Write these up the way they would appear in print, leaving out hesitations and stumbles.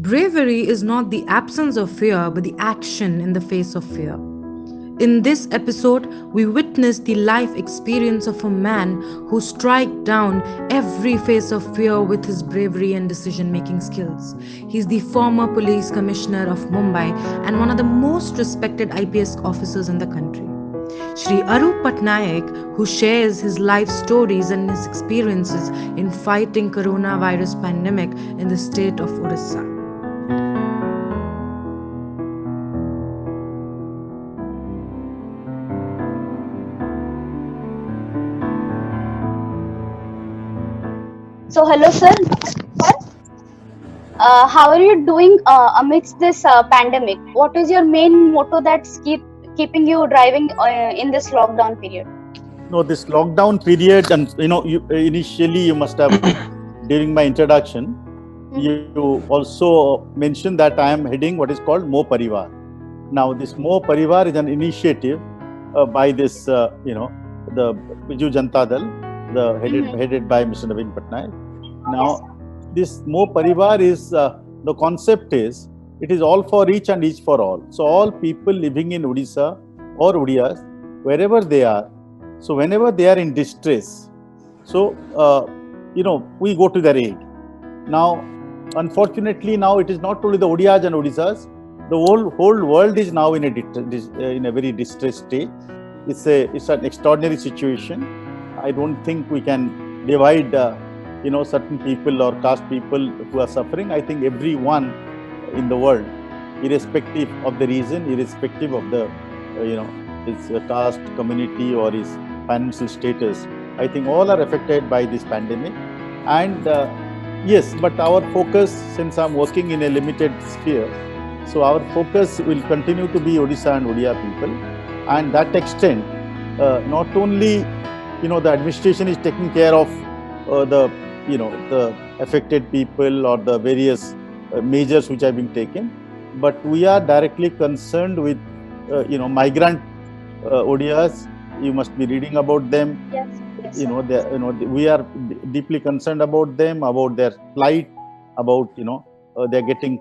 Bravery is not the absence of fear, but the action in the face of fear. In this episode, we witness the life experience of a man who struck down every face of fear with his bravery and decision making skills. He's the former police commissioner of Mumbai and one of the most respected IPS officers in the country. Shri Arup Patnaik, who shares his life stories and his experiences in fighting coronavirus pandemic in the state of Orissa. So, hello, sir. How are you doing amidst this pandemic? What is your main motto that's keeping you driving in this lockdown period? No, this lockdown period, and initially you must have during my introduction, you also mentioned that I am heading what is called Mo Parivar. Now, this Mo Parivar is an initiative by this, the Biju Janata Dal, headed by Mr. Naveen Patnaik. Now, this Mo Parivar is the concept is it is all for each and each for all. So all people living in Odisha or Odiyas, wherever they are, so whenever they are in distress, so we go to their aid. Now, unfortunately, now it is not only the Odiyas and Odisas. The whole world is now in a very distressed state. It's an extraordinary situation. I don't think we can divide certain people or caste people who are suffering. I think everyone in the world, irrespective of the reason, irrespective of the his caste, community, or his financial status, I think all are affected by this pandemic. And yes, but our focus, since I'm working in a limited sphere, so our focus will continue to be Odisha and Odia people. And that extent, not only the administration is taking care of the affected people or the various measures which have been taken, but we are directly concerned with migrant Odias. You must be reading about them. Yes. We are deeply concerned about them, about their plight, about they're getting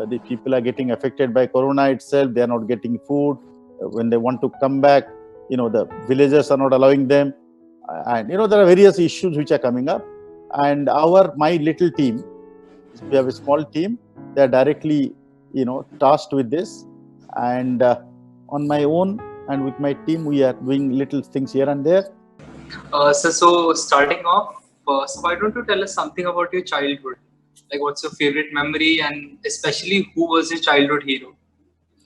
the people are getting affected by corona itself. They are not getting food when they want to come back. The villagers are not allowing them, and there are various issues which are coming up. And my little team, we have a small team. They are directly tasked with this, and on my own and with my team, we are doing little things here and there. So starting off, so why don't you tell us something about your childhood? Like, what's your favorite memory, and especially who was your childhood hero?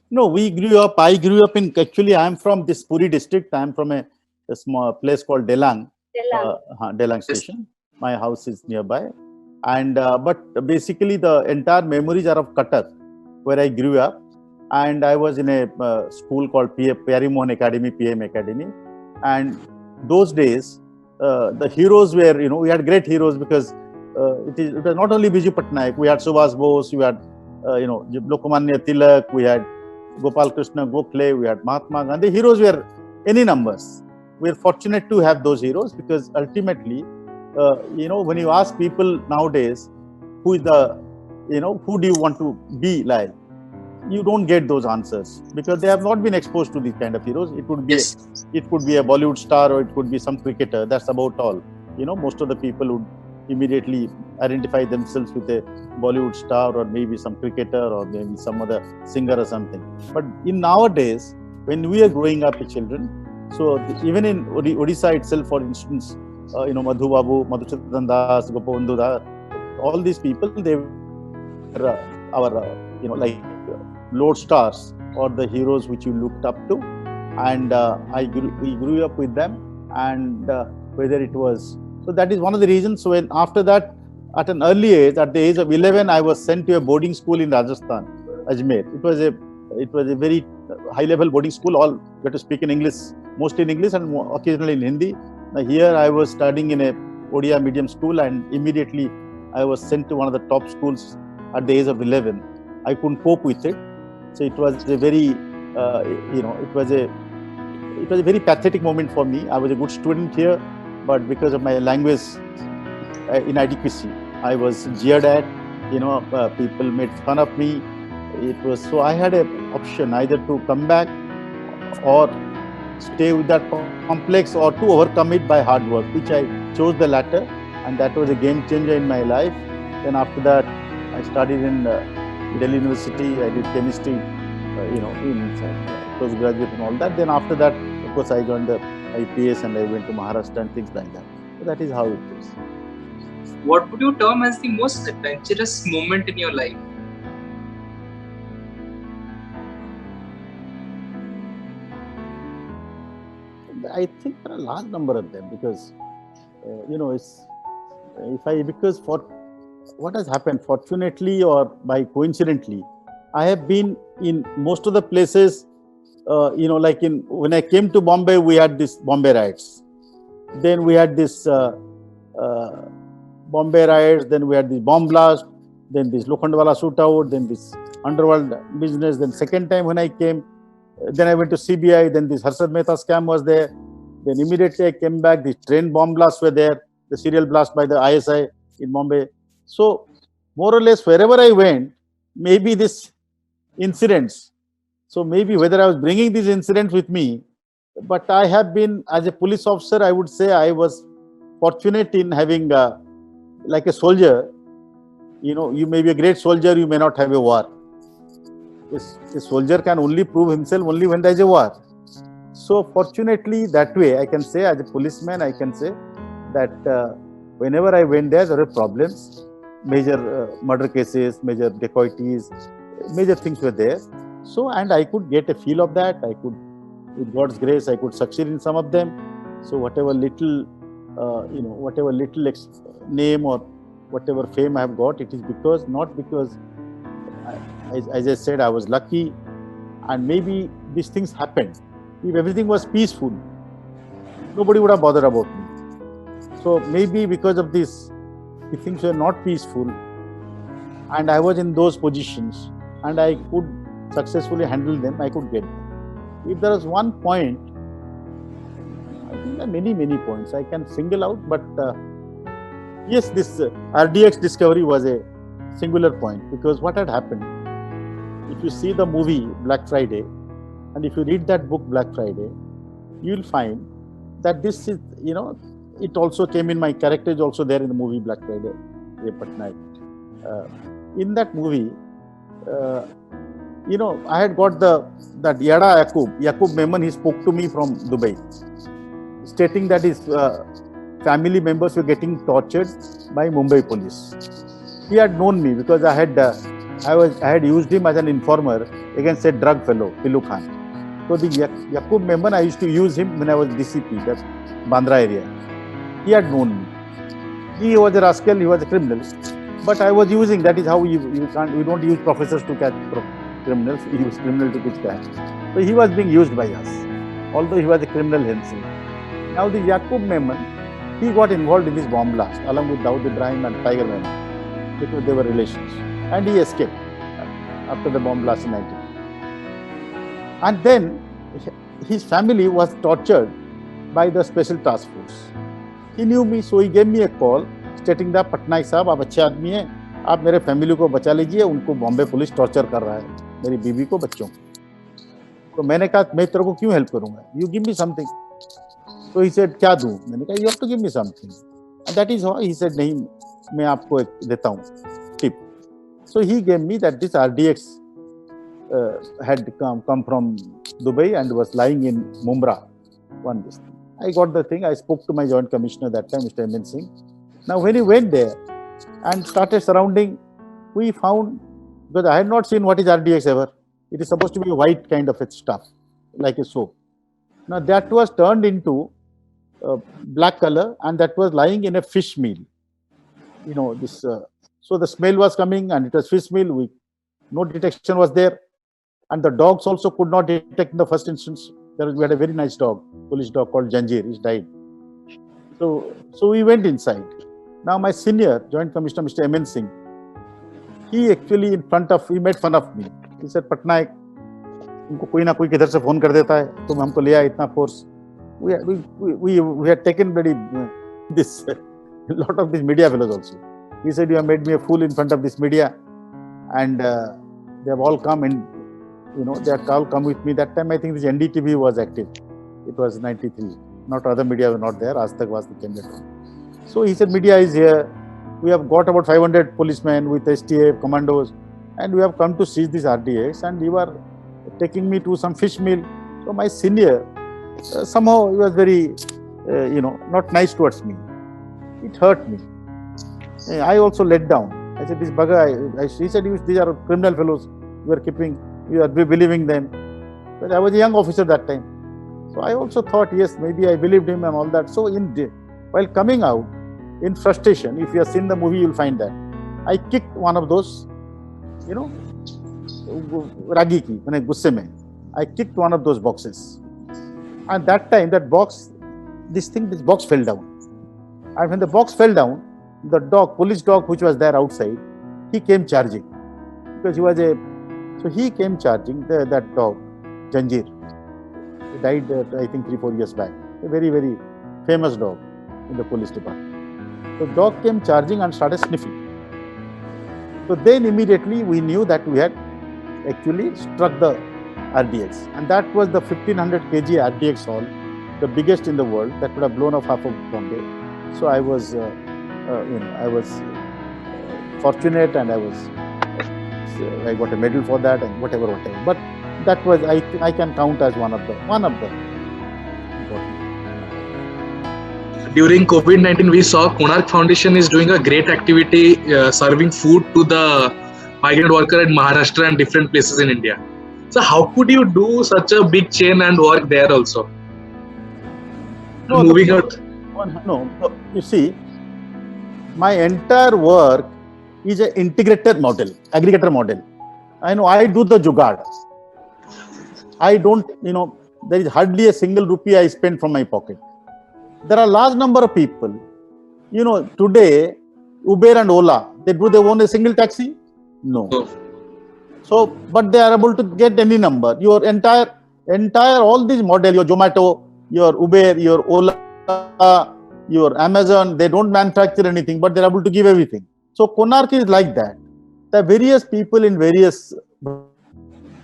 No, I grew up in, actually, I am from this Puri district. I am from a small place called Delang, Delang station. My house is nearby. And but basically the entire memories are of Qatar, where I grew up. And I was in a school called Pyarimohan Academy, PM Academy. And those days, the heroes were, we had great heroes because it was not only Biju Patnaik. We had Subhas Bose, we had, Lokmanya Tilak, we had Gopal Krishna Gokhale, we had Mahatma Gandhi. The heroes were any numbers. We are fortunate to have those heroes because ultimately, when you ask people nowadays, who do you want to be like? You don't get those answers because they have not been exposed to these kind of heroes. It could be a Bollywood star or it could be some cricketer. That's about all. Most of the people would immediately identify themselves with a Bollywood star or maybe some cricketer or maybe some other singer or something. But in nowadays, when we are growing up as children, so even in Odisha itself, for instance, Madhu Babu, Madhusudan Das, Gopavandhu Das, all these people, they were our like lord stars or the heroes which you looked up to, and we grew up with them, and whether it was, so that is one of the reasons. So when after that, at an early age, at the age of 11, I was sent to a boarding school in Rajasthan, Ajmer. It was a very high level boarding school. All you had to speak in English, mostly in English and occasionally in Hindi. Now here I was studying in a Odia medium school, and immediately I was sent to one of the top schools at the age of 11. I couldn't cope with it. So it was a very, it was a very pathetic moment for me. I was a good student here, but because of my language inadequacy, I was jeered at, People made fun of me. It was so I had an option either to come back or stay with that complex or to overcome it by hard work, which I chose the latter, and that was a game changer in my life. Then after that, I studied in Delhi University. I did chemistry, in postgraduate and all that. Then after that, of course, I joined the IPS and I went to Maharashtra and things like that. So that is how it is. What would you term as the most adventurous moment in your life? I think there are a large number of them because, because for what has happened, fortunately or by coincidentally, I have been in most of the places, when I came to Bombay, we had this Bombay riots. Then we had this Bombay riots, then we had this bomb blast, then this Lokhandwala shootout, then this underworld business. Then second time when I came, then I went to CBI, then this Harshad Mehta scam was there. Then immediately I came back, the train bomb blasts were there, the serial blast by the ISI in Bombay. So more or less wherever I went, maybe this incidents. So maybe whether I was bringing these incidents with me, but I have been, as a police officer, I would say I was fortunate in having, like a soldier, you may be a great soldier, you may not have a war. A soldier can only prove himself only when there is a war. So fortunately, that way, I can say, as a policeman, I can say that whenever I went there were problems, major murder cases, major dacoities, major things were there. So, and I could get a feel of that. I could, with God's grace, I could succeed in some of them. So whatever little, name or whatever fame I have got, it is because, not because, as I said, I was lucky, and maybe these things happened. If everything was peaceful, nobody would have bothered about me. So maybe because of this, the things were not peaceful, and I was in those positions, and I could successfully handle them, I could get them. If there was one point, I think there are many, many points I can single out, but yes, this RDX discovery was a singular point, because what had happened, if you see the movie Black Friday, and if you read that book Black Friday, you will find that this is, it also came in, my character is also there in the movie Black Friday, A. Patnaik. In that movie, I had got that Yada Yaqub Memon, he spoke to me from Dubai, stating that his family members were getting tortured by Mumbai police. He had known me because I had used him as an informer against a drug fellow, Pilu Khan. So the Yaqub Memon, I used to use him when I was DCP, that Bandra area. He had known me. He was a rascal, he was a criminal. But I was using, that is how we don't use professors to catch criminals, we use criminals to catch crime. So he was being used by us, although he was a criminal himself. Now the Yaqub Memon, he got involved in this bomb blast along with Dawood Ibrahim and Tiger Memon, because they were relations. And he escaped after the bomb blast in 19. And then his family was tortured by the special task force. He knew me, so he gave me a call stating that Patnaik साहब आप अच्छे आदमी हैं, आप मेरे family को बचा लीजिए, उनको बॉम्बे पुलिस टॉर्चर कर रहा है, मेरी बीवी को, बच्चों को। तो मैंने कहा मैं तेरे को क्यों हेल्प करूंगा, यू गिव मी समथिंग। तो ही सेड क्या दूं, मैंने कहा you have to give me something, and that is how he said नहीं, मैं आपको एक देता हूं tip. So he gave me that this RDX had come from Dubai and was lying in Mumbai. I got the thing. I spoke to my Joint Commissioner that time, Mr. Emin Singh. Now, when he went there and started surrounding, we found, because I had not seen what is RDX ever. It is supposed to be a white kind of a stuff, like a soap. Now, that was turned into black color, and that was lying in a fish meal. So the smell was coming, and it was fish meal. No detection was there. And the dogs also could not detect in the first instance. We had a very nice dog, police dog called Janjeer. He died. So we went inside. Now my senior Joint Commissioner, Mr. Emin Singh, he actually he made fun of me. He said, Patnaik, उनको कोई ना कोई किधर से phone कर देता है, तुम हमको ले आए इतना force. We had taken a lot of these media fellows also. He said, "You have made me a fool in front of this media," and they have all come and they have all come with me. That time I think this NDTV was active. It was 93. Not other media were not there. Aaj Tak was the came later. So he said, "Media is here. We have got about 500 policemen with STF commandos, and we have come to seize this RDX, and you are taking me to some fish mill." So my senior, somehow he was very, not nice towards me. It hurt me. I also let down. I said, "This bugger," he said, "These are criminal fellows. You are believing them." But I was a young officer that time. So I also thought, yes, maybe I believed him and all that. So while coming out, in frustration, if you have seen the movie, you'll find that I kicked one of those, ragi ki, gusse mein. I kicked one of those boxes. And that time, this box fell down. And when the box fell down, the police dog, which was there outside, he came charging. Because he came charging, that dog, Janjeer. He died, I think, 3-4 years back. A very, very famous dog in the police department. The dog came charging and started sniffing. So then immediately we knew that we had actually struck the RDX. And that was the 1500 kg RDX haul, the biggest in the world, that would have blown off half of Bombay. So I was, fortunate, and I got a medal for that, and whatever. But that was, I can count as one of the important. During COVID-19, we saw Konark Foundation is doing a great activity serving food to the migrant worker in Maharashtra and different places in India. So how could you do such a big chain and work there also? No, you see, my entire work is an integrated model, aggregator model. I do the jugaad. I don't, there is hardly a single rupee I spend from my pocket. There are a large number of people, today, Uber and Ola, they own a single taxi? No. So, but they are able to get any number. Your entire all these model, your Zomato, your Uber, your Ola, your Amazon, they don't manufacture anything, but they're able to give everything. So Konark is like that. The various people in various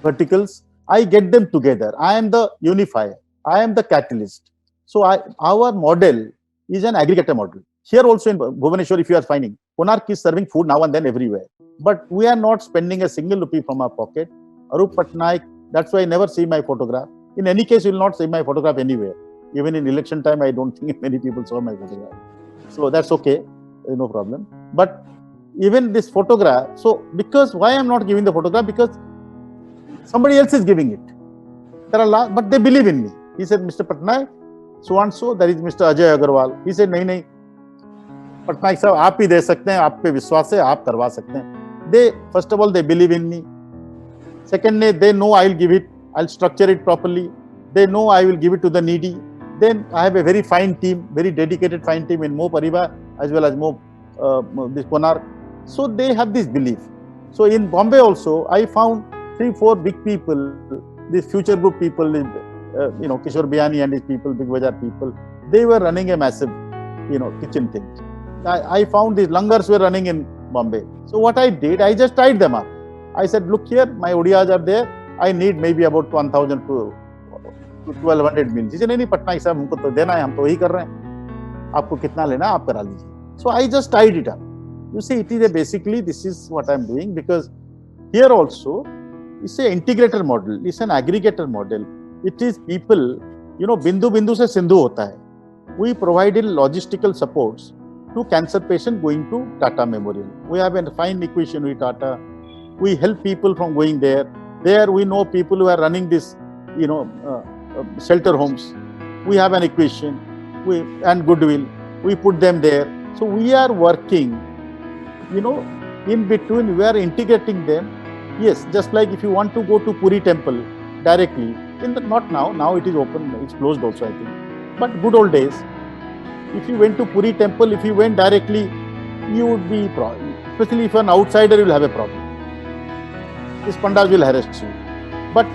verticals, I get them together. I am the unifier. I am the catalyst. So our model is an aggregator model. Here also in Bhubaneswar, if you are finding, Konark is serving food now and then everywhere. But we are not spending a single rupee from our pocket. Arup Patnaik, that's why I never see my photograph. In any case, you will not see my photograph anywhere. Even in election time, I don't think many people saw my photograph. So that's okay, no problem. But even this photograph, so because why I'm not giving the photograph? Because somebody else is giving it. There are but they believe in me. He said, "Mr. Patnaik, so and so, there is Mr. Ajay Agarwal." He said, "नहीं, Patnaik sahab, आप ही दे सकते हैं, आप पे विश्वास है, आप करवा सकते हैं." First of all, they believe in me. Second, they know I'll give it, I'll structure it properly. They know I will give it to the needy. Then I have a very fine team, very dedicated fine team in Mo Parivar as well as this Konark. So they have this belief. So in Bombay also, I found 3-4 big people, these future group people, Kishore Biyani and his people, Big Bazaar people, they were running a massive, kitchen thing. I found these langars were running in Bombay. So what I did, I just tied them up. I said, "Look here, my Odiyas are there. I need maybe about 1,000 to 1,200 meals." He said, "नहीं, Patnaik sahab, हमको तो देना है, हम तो वही कर रहे हैं. आपको कितना लेना है, आप करा लीजिए." So I just tied it up. You see, it is basically, this is what I'm doing, because here also, it's an integrator model. It's an aggregator model. It is people, bindu bindu se sindhu hota hai. We provided logistical supports to cancer patient going to Tata Memorial. We have a fine equation with Tata. We help people from going there. There we know people who are running this, shelter homes. We have an equation and goodwill. We put them there. So we are working, in between, we are integrating them. Yes, just like if you want to go to Puri temple directly, not now it is open, it's closed also, I think. But good old days, if you went to Puri temple, if you went directly, you would be, especially if an outsider, you will have a problem. These pandas will harass you. But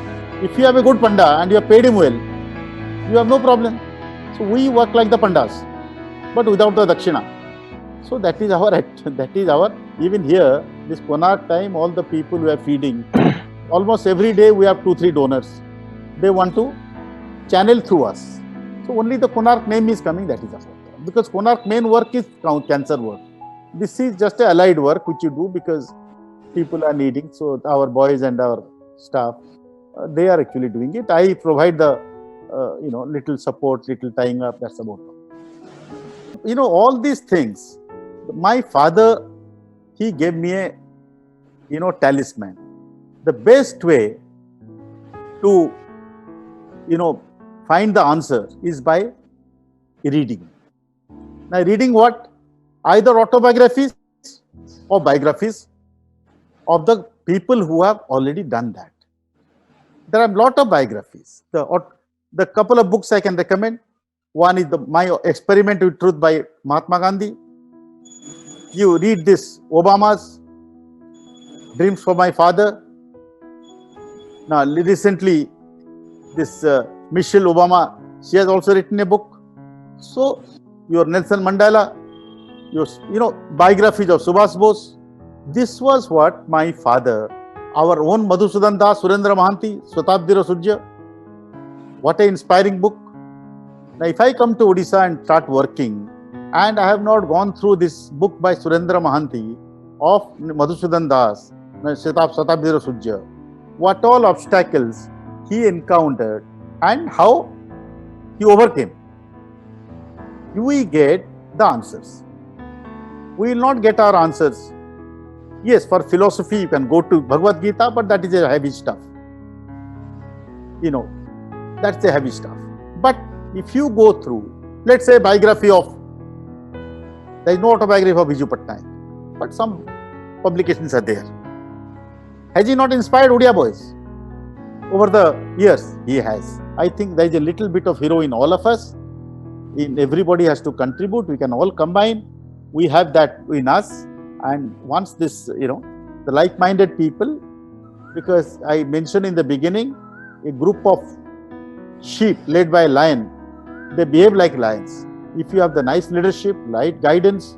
if you have a good panda and you have paid him well, you have no problem. So we work like the pandas, but without the dakshina. So that is our that is our, even here, this Konark time, all the people we are feeding, almost every day we have 2-3 donors. They want to channel through us. So only the Konark name is coming, that is about. Because Konark main work is cancer work. This is just a allied work which you do because people are needing. So our boys and our staff, they are actually doing it. I provide the, little support, little tying up, that's about it. All these things. My father, he gave me a, talisman. The best way to, find the answer is by reading. Now, reading what? Either autobiographies or biographies of the people who have already done that. There are a lot of biographies. The couple of books I can recommend. One is My Experiment with Truth by Mahatma Gandhi. You read this Obama's Dreams for My Father. Now, recently, this Michelle Obama, she has also written a book. So, your Nelson Mandela, your biographies of Subhash Bose. This was what my father, our own Madhusudan Das, Surendra Mahanti, Swatabdira Surya. What an inspiring book. Now, if I come to Odisha and start working, and I have not gone through this book by Surendra Mahanti of Madhusudan Das, Swatabdira Surya, what all obstacles he encountered and how he overcame, we get the answers. We will not get our answers. Yes, for philosophy, you can go to Bhagavad Gita, but that is a heavy stuff. That's a heavy stuff. But if you go through, let's say, biography of, there is no autobiography of Biju Patnaik, but some publications are there. Has he not inspired Odia boys? Over the years, he has. I think there is a little bit of hero in all of us. Everybody has to contribute. We can all combine. We have that in us. And once this, the like-minded people, because I mentioned in the beginning, a group of sheep led by a lion, they behave like lions. If you have the nice leadership, right guidance,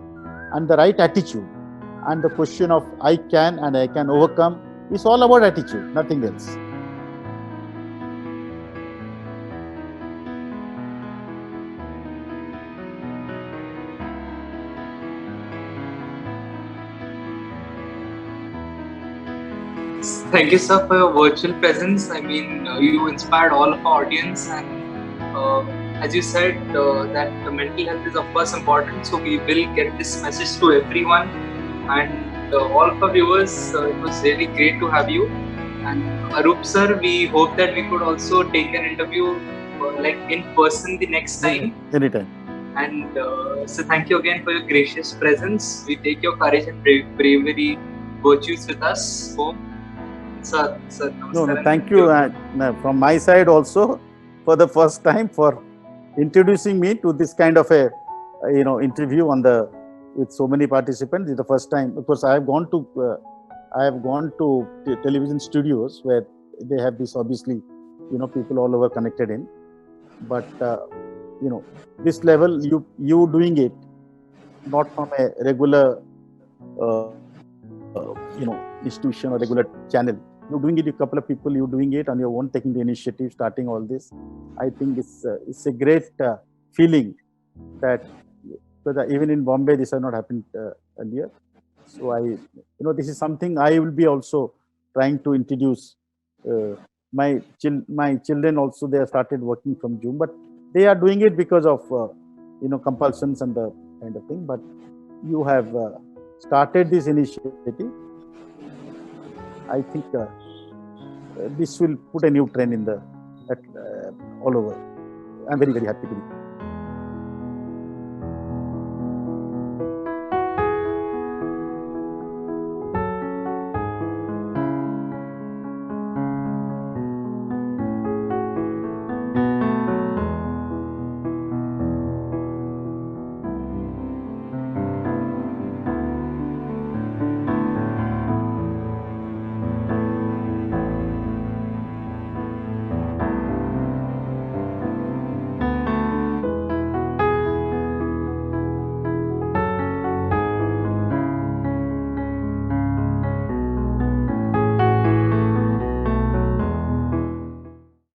and the right attitude, and the question of I can and I can overcome, it's all about attitude, nothing else. Thank you, sir, for your virtual presence. I mean, you inspired all of our audience, and as you said, that the mental health is of course important. So we will get this message to everyone, and all of our viewers. It was really great to have you. And Arup sir, we hope that we could also take an interview like in person the next time. Anytime. And so thank you again for your gracious presence. We take your courage and bravery, virtues with us home. Sir, no, thank you from my side also for the first time for introducing me to this kind of a interview with so many participants. It's the first time. Of course, I have gone to television studios where they have this, obviously, people all over connected in. But this level, you doing it not from a regular institution or regular channel. You're doing it, a couple of people, you're doing it on your own, taking the initiative, starting all this. I think it's a great feeling that, because even in Bombay, this has not happened earlier. So this is something I will be also trying to introduce. My children also, they have started working from June, but they are doing it because of, compulsions and the kind of thing. But you have started this initiative. I think this will put a new trend in all over. I'm very, very happy to be.